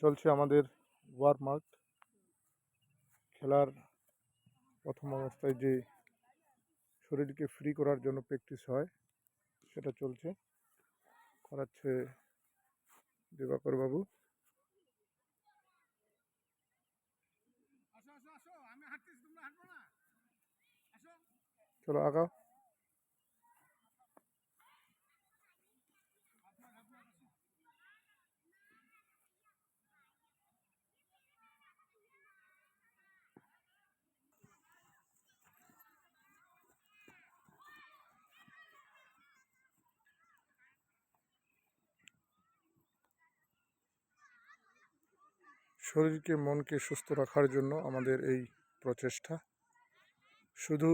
চলছে আমাদের worm out. খেলার প্রথম অবস্থায় যে শরীরকে ফ্রি করার জন্য প্র্যাকটিস হয় সেটা চলছে, করাচ্ছে দিবাকর বাবু। চলো আগাও। শরীরকে মনকে সুস্থ রাখার জন্য আমাদের এই প্রচেষ্টা। শুধু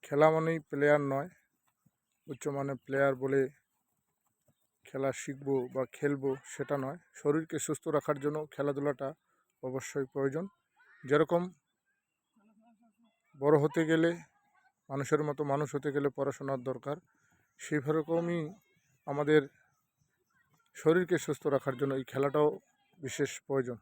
খেলা মানেই প্লেয়ার নয়, উচ্চমানের প্লেয়ার বলে খেলা শিখবো বা খেলবো সেটা নয়। শরীরকে সুস্থ রাখার জন্য খেলাধুলাটা অবশ্যই প্রয়োজন। যেরকম বড় হতে গেলে, মানুষের মতো মানুষ হতে গেলে পড়াশোনার দরকার, সেই রকমই আমাদের শরীরকে সুস্থ রাখার জন্য এই খেলাটাও বিশেষ প্রয়োজন।